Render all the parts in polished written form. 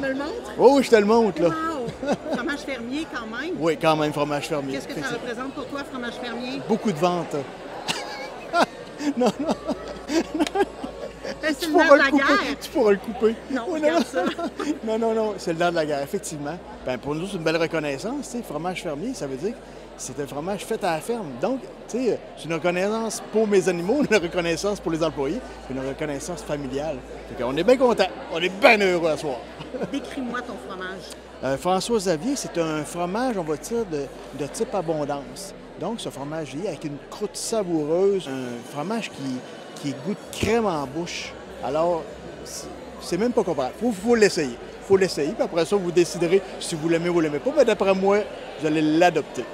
me le montres? Oh, oui, je te le montre, là. Wow! Fromage fermier, quand même. Oui, quand même, fromage fermier. Qu'est-ce que ça représente pour toi, fromage fermier? Beaucoup de ventes. Non, non. C'est le nerf de la guerre. Tu pourras le couper. Non, Oui, regarde ça. Non, non, non, c'est le nerf de la guerre, effectivement. Ben, pour nous, c'est une belle reconnaissance. Tu sais, fromage fermier, ça veut dire que c'est un fromage fait à la ferme. Donc, tu sais, c'est une reconnaissance pour mes animaux, une reconnaissance pour les employés, puis une reconnaissance familiale. On est bien contents, on est bien heureux à soir. Décris-moi ton fromage. François Xavier, c'est un fromage, on va dire, de type abondance. Donc, ce fromage-là, avec une croûte savoureuse, un fromage qui goûte crème en bouche. Alors, c'est même pas comparable. Faut l'essayer. Faut l'essayer, puis après ça, vous déciderez si vous l'aimez ou vous l'aimez pas. Mais d'après moi, vous allez l'adopter.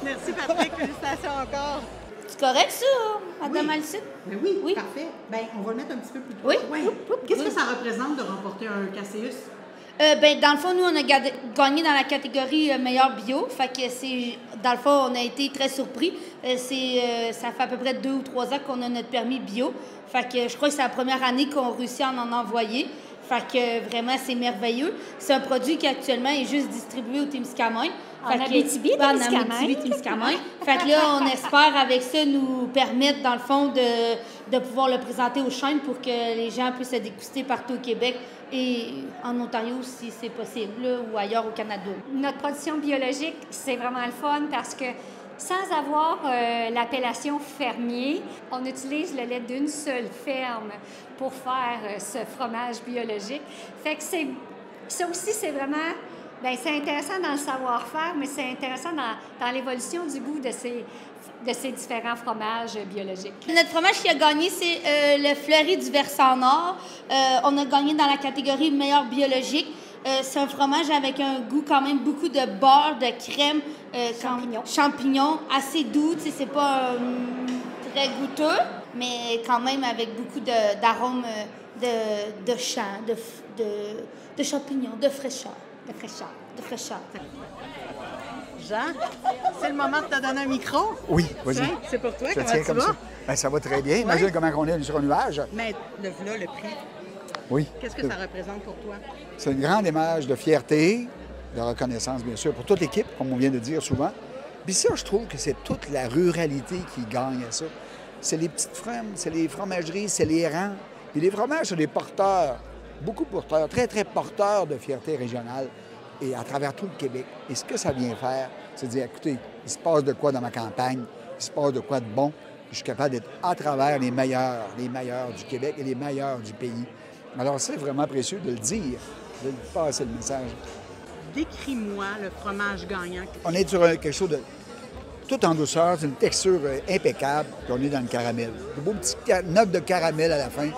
Merci, Patrick. Félicitations encore. C'est correct, ça, Madame Alcide? Mais oui, Oui. parfait. Bien, on va le mettre un petit peu plus Oui. près. Qu'est-ce que ça représente de remporter un Caseus? Ben, dans le fond, nous, on a gagné dans la catégorie meilleur bio. Fait que c'est, dans le fond, on a été très surpris. Ça fait à peu près 2 ou 3 ans qu'on a notre permis bio. Fait que je crois que c'est la première année qu'on réussit à en envoyer. Fait que vraiment, c'est merveilleux. C'est un produit qui actuellement est juste distribué au Témiscamingue. En Abitibi-Témiscamingue. Fait que là, on espère avec ça nous permettre, dans le fond, de pouvoir le présenter aux chaînes pour que les gens puissent le déguster partout au Québec et en Ontario si c'est possible, là, ou ailleurs au Canada. Notre production biologique, c'est vraiment le fun parce que sans avoir l'appellation fermier, on utilise le lait d'une seule ferme pour faire ce fromage biologique. Fait que ça aussi, c'est vraiment... Bien, c'est intéressant dans le savoir-faire, mais c'est intéressant dans l'évolution du goût de ces différents fromages biologiques. Notre fromage qui a gagné, c'est le Fleuri du Versant Nord. On a gagné dans la catégorie meilleur biologique. C'est un fromage avec un goût quand même beaucoup de beurre, de crème, champignons, assez doux. Tu sais, c'est pas très goûteux, mais quand même avec beaucoup d'arômes de champ, de champignons, de fraîcheur. De fraîcheur. Jean, c'est le moment de te donner un micro. Oui, vas-y. Tiens, c'est pour toi. Je Comment tiens tu comme vas? ça. Bien, ça va très bien. Imagine comment on est sur un nuage. Mais le prix, Oui. qu'est-ce que ça représente pour toi? C'est une grande image de fierté, de reconnaissance, bien sûr, pour toute l'équipe, comme on vient de dire souvent. Puis ça, je trouve que c'est toute la ruralité qui gagne à ça. C'est les petites fermes, c'est les fromageries, c'est les rangs. Puis les fromages, c'est des porteurs, beaucoup porteurs, très, très porteurs de fierté régionale et à travers tout le Québec. Et ce que ça vient faire, c'est de dire, écoutez, il se passe de quoi dans ma campagne, il se passe de quoi de bon. Je suis capable d'être à travers les meilleurs du Québec et les meilleurs du pays. Alors, c'est vraiment précieux de le dire, de passer le message. Décris-moi le fromage gagnant. On est sur quelque chose de tout en douceur, c'est une texture impeccable, puis on est dans le caramel. Un beau petit note de caramel à la fin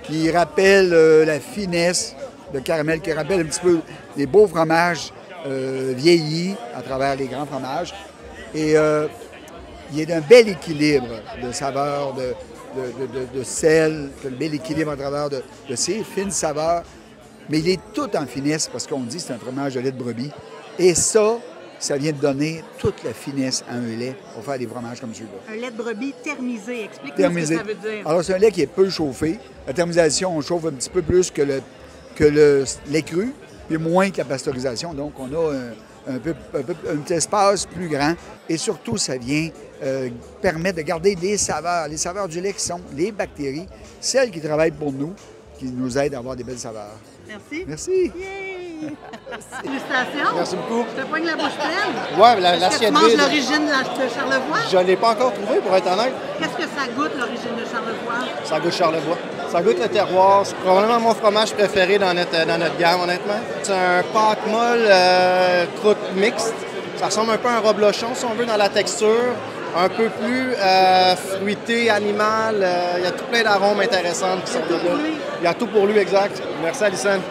qui rappelle la finesse de caramel, qui rappelle un petit peu les beaux fromages vieillis à travers les grands fromages. Et il y a un bel équilibre de saveurs, de sel, un bel équilibre à travers de ces fines saveurs. Mais il est tout en finesse parce qu'on dit que c'est un fromage de lait de brebis. Et ça vient de donner toute la finesse à un lait pour faire des fromages comme celui-là. Un lait de brebis thermisé. Explique-moi ce que ça veut dire. Alors, c'est un lait qui est peu chauffé. La thermisation, on chauffe un petit peu plus que le lait cru, puis moins que la pasteurisation. Donc, on a un petit espace plus grand. Et surtout, ça vient permettre de garder les saveurs du lait qui sont les bactéries, celles qui travaillent pour nous, qui nous aident à avoir des belles saveurs. Merci. Merci. Yay! Félicitations. Merci beaucoup. Je te poigne la bouche pleine. Ouais, Est-ce que tu l'assiette manges vide. l'origine de Charlevoix? Je ne l'ai pas encore trouvé, pour être honnête. Qu'est-ce que ça goûte, l'origine de Charlevoix? Ça goûte Charlevoix. Ça goûte le terroir. C'est probablement mon fromage préféré dans notre gamme, honnêtement. C'est un pâte molle croûte mixte. Ça ressemble un peu à un reblochon, si on veut, dans la texture. Un peu plus fruité, animal. Il y a tout plein d'arômes intéressants qui sortent de là. Il y a tout pour lui, exact. Merci, Alison.